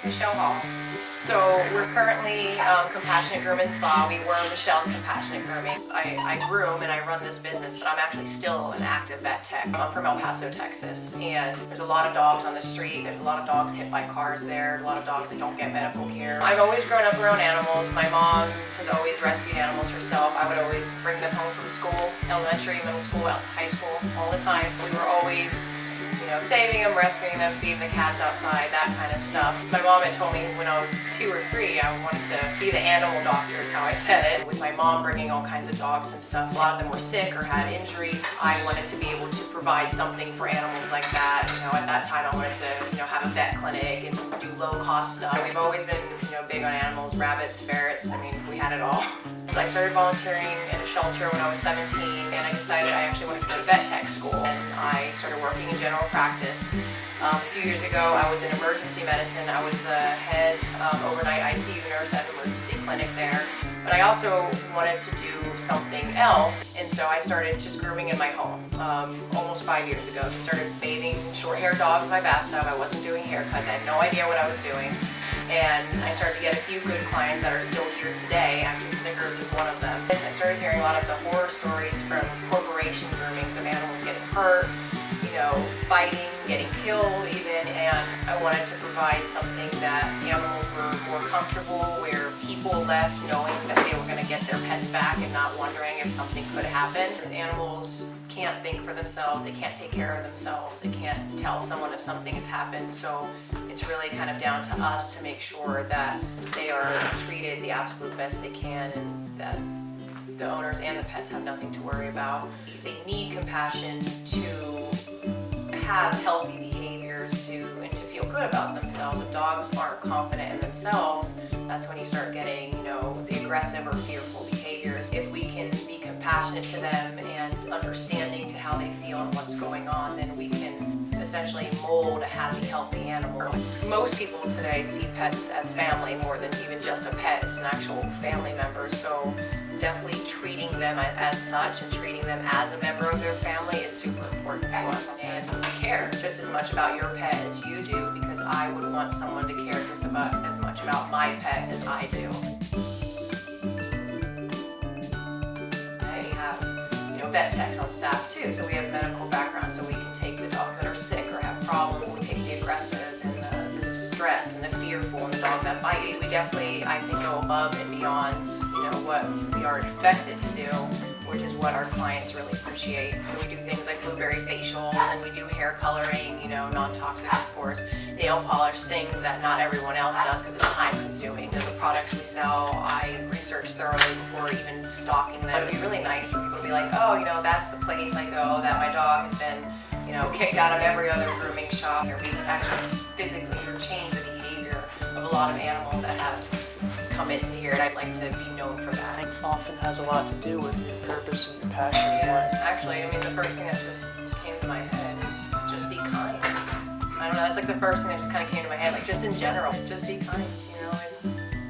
Michelle Hall. So we're currently Compassionate Groom Spa. We were Michelle's Compassionate Grooming. I groom and I run this business, but I'm actually still an active vet tech. I'm from El Paso, Texas, and there's a lot of dogs on the street. There's a lot of dogs hit by cars there, a lot of dogs that don't get medical care. I've always grown up around animals. My mom has always rescued animals herself. I would always bring them home from school, elementary, middle school, high school, all the time. We were always saving them, rescuing them, feeding the cats outside, that kind of stuff. My mom had told me when I was 2 or 3 I wanted to be the animal doctor is how I said it. With my mom bringing all kinds of dogs and stuff, a lot of them were sick or had injuries. I wanted to be able to provide something for animals like that. At that time I wanted to have a vet clinic and do low cost stuff. We've always been big on animals, rabbits, ferrets, we had it all. So I started volunteering in a shelter when I was 17, and I decided I actually wanted to go to vet tech school, and I started working in general practice. A few years ago I was in emergency medicine. I was the head overnight ICU nurse at an emergency clinic there, but I also wanted to do something else, and so I started just grooming in my home almost 5 years ago. Just started bathing short-haired dogs in my bathtub. I wasn't doing haircuts. I had no idea what I was doing. And I started to get a few good clients that are still here today. Actually, Snickers is one of them. I started hearing a lot of the horror stories from corporation groomings of animals getting hurt, fighting, getting killed even, and I wanted to provide something that animals were more comfortable, where people left knowing that they were going to get their pets back and not wondering if something could happen. Because animals can't think for themselves, they can't take care of themselves, they can't tell someone if something has happened, so it's really kind of down to us to make sure that they are treated the absolute best they can and that the owners and the pets have nothing to worry about. They need compassion to have healthy behaviors and to feel good about themselves. If dogs aren't confident in themselves, that's when you start getting, the aggressive or fearful behaviors. If we can be compassionate to them and understanding to how they feel and what's going on, then we can essentially mold a happy, healthy animal. Most people today see pets as family more than even just a pet. It's an actual family member. So definitely treating them as such and treating them as a member of their family is super important to us. And we care just as much about your pet as you do, because I would want someone to care just about as much about my pet as I do. I have, vet techs on staff too, so we have medical background, so we can take the dogs that are sick or have problems. We take the aggressive and the stress and the fearful and the dog that bites. We definitely, I think, go above and beyond what we are expected to do, which is what our clients really appreciate. So we do things like blueberry facials, and we do hair coloring, non-toxic, of course, nail polish, things that not everyone else does because it's time consuming. The products we sell, I research thoroughly before even stocking them. It would be really nice for people to be like, oh, that's the place I go that my dog has been, kicked out of every other grooming shop. Here we can actually physically change the behavior of a lot of animals that have come into here, and I'd like to be known for that. It often has a lot to do with your purpose and your passion. Yeah, actually, the first thing that just came to my head is just be kind. I don't know, that's like the first thing that just kind of came to my head, like just in general, just be kind,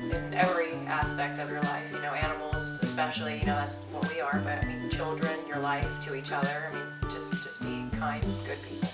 in every aspect of your life, animals especially, that's what we are, but children, your life, to each other, just be kind, good people.